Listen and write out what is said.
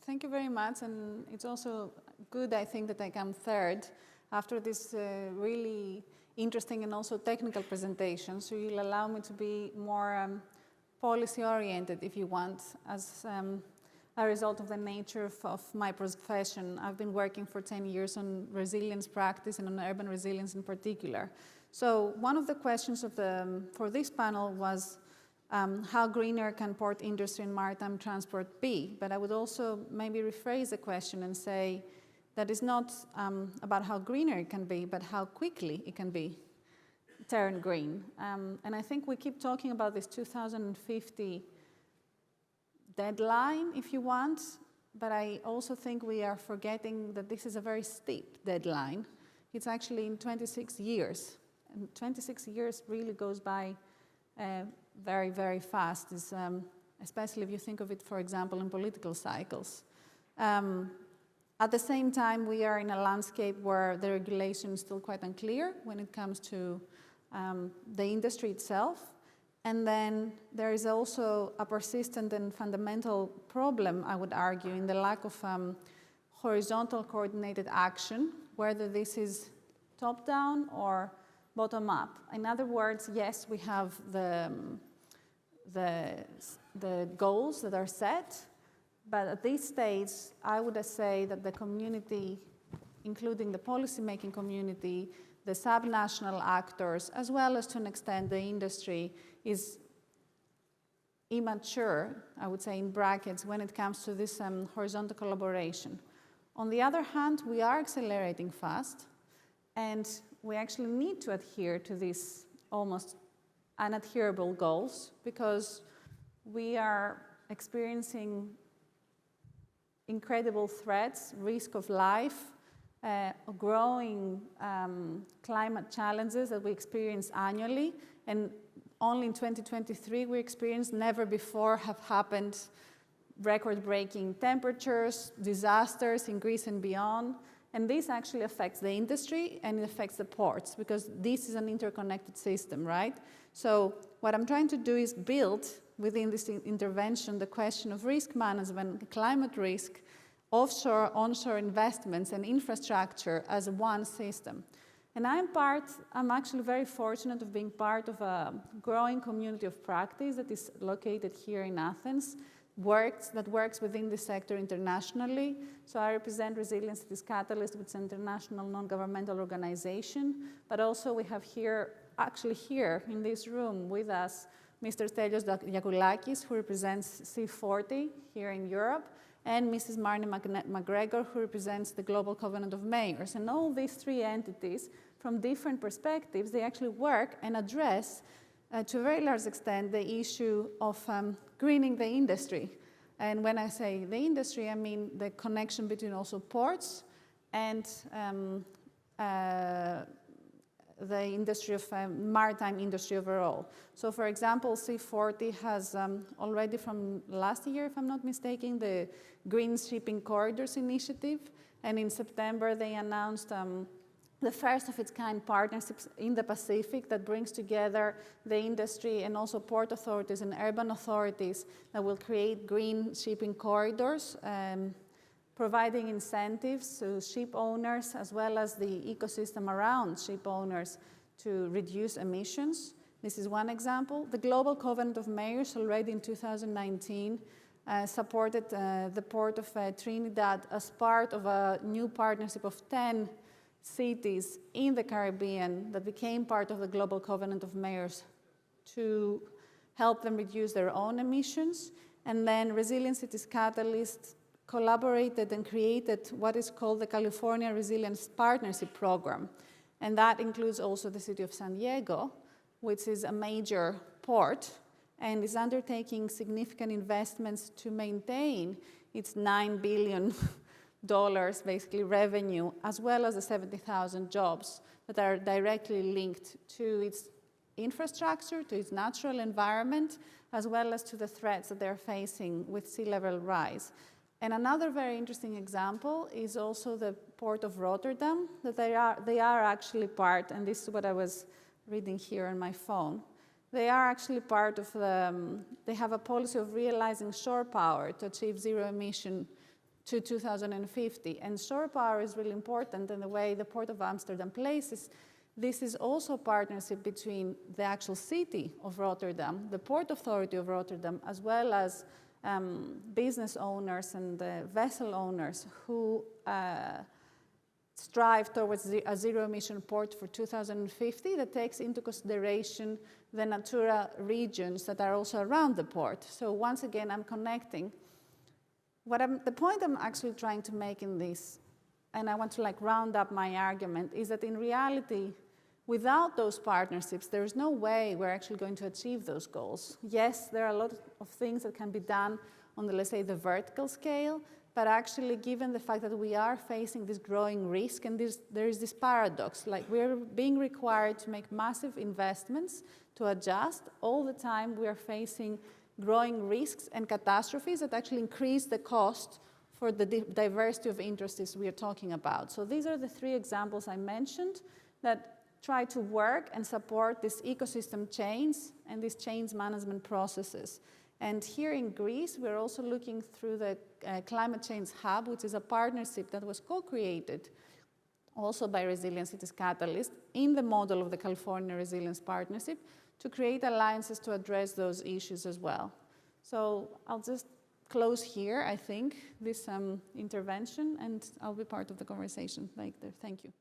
Thank you very much, and it's also good, I think, that I come third after this really interesting and also technical presentation, so you'll allow me to be more policy-oriented, if you want, as a result of the nature of my profession. I've been working for 10 years on resilience practice and on urban resilience in particular. So one of the questions for this panel was how greener can port industry and maritime transport be? But I would also maybe rephrase the question and say that it's not about how greener it can be, but how quickly it can be turned green. And I think we keep talking about this 2050 deadline, if you want, but I also think we are forgetting that this is a very steep deadline. It's actually in 26 years. And 26 years really goes by very, very fast, especially if you think of it, for example, in political cycles. At the same time, we are in a landscape where the regulation is still quite unclear when it comes to the industry itself. And then there is also a persistent and fundamental problem, I would argue, in the lack of horizontal coordinated action, whether this is top-down or bottom-up. In other words, yes, we have the goals that are set, but at this stage, I would say that the community, including the policy-making community, the subnational actors, as well as to an extent the industry, is immature, I would say in brackets, when it comes to this horizontal collaboration. On the other hand, we are accelerating fast, and we actually need to adhere to these almost unadherable goals because we are experiencing incredible threats, risk of life, growing climate challenges that we experience annually. And only in 2023, we experienced never before have happened record-breaking temperatures, disasters in Greece and beyond. And this actually affects the industry and it affects the ports because this is an interconnected system, right? So what I'm trying to do is build within this intervention the question of risk management, climate risk, offshore, onshore investments, and infrastructure as one system. And I'm actually very fortunate of being part of a growing community of practice that is located here in Athens, that works within the sector internationally. So I represent Resilience Cities Catalyst, which is an international non-governmental organization, but also we have actually here in this room with us, Mr. Stelios Diakoulakis, who represents C40 here in Europe, and Mrs. Marnie McGregor, who represents the Global Covenant of Mayors. And all these three entities, from different perspectives, they actually work and address, to a very large extent, the issue of greening the industry. And when I say the industry, I mean the connection between also ports and the industry of maritime industry overall. So for example, C40 has already from last year, if I'm not mistaken, the Green Shipping Corridors Initiative. And in September, they announced the first of its kind partnerships in the Pacific that brings together the industry and also port authorities and urban authorities that will create green shipping corridors, providing incentives to ship owners as well as the ecosystem around ship owners to reduce emissions. This is one example. The Global Covenant of Mayors already in 2019 supported the port of Trinidad as part of a new partnership of 10 cities in the Caribbean that became part of the Global Covenant of Mayors to help them reduce their own emissions. And then Resilience Cities Catalyst collaborated and created what is called the California Resilience Partnership Program. And that includes also the city of San Diego, which is a major port and is undertaking significant investments to maintain its $9 billion basically revenue, as well as the 70,000 jobs that are directly linked to its infrastructure, to its natural environment, as well as to the threats that they're facing with sea level rise. And another very interesting example is also the Port of Rotterdam, that they are actually part, and this is what I was reading here on my phone. They are actually part of they have a policy of realizing shore power to achieve zero emission to 2050. And shore power is really important, and the way the Port of Amsterdam places, this is also a partnership between the actual city of Rotterdam, the Port Authority of Rotterdam, as well as business owners and vessel owners who strive towards a zero-emission port for 2050 that takes into consideration the Natura regions that are also around the port. So once again, I'm connecting. The point I'm actually trying to make in this, and I want to round up my argument, is that in reality, without those partnerships, there's no way we're actually going to achieve those goals. Yes, there are a lot of things that can be done on the, let's say, the vertical scale, but actually, given the fact that we are facing this growing risk, and there is this paradox, like we're being required to make massive investments to adjust. All the time, we are facing growing risks and catastrophes that actually increase the cost for the diversity of interests we are talking about. So these are the three examples I mentioned that try to work and support these ecosystem chains and these change management processes. And here in Greece, we're also looking through the Climate Change Hub, which is a partnership that was co-created also by Resilient Cities Catalyst in the model of the California Resilience Partnership to create alliances to address those issues as well. So I'll just close here, I think, this intervention, and I'll be part of the conversation later. Thank you.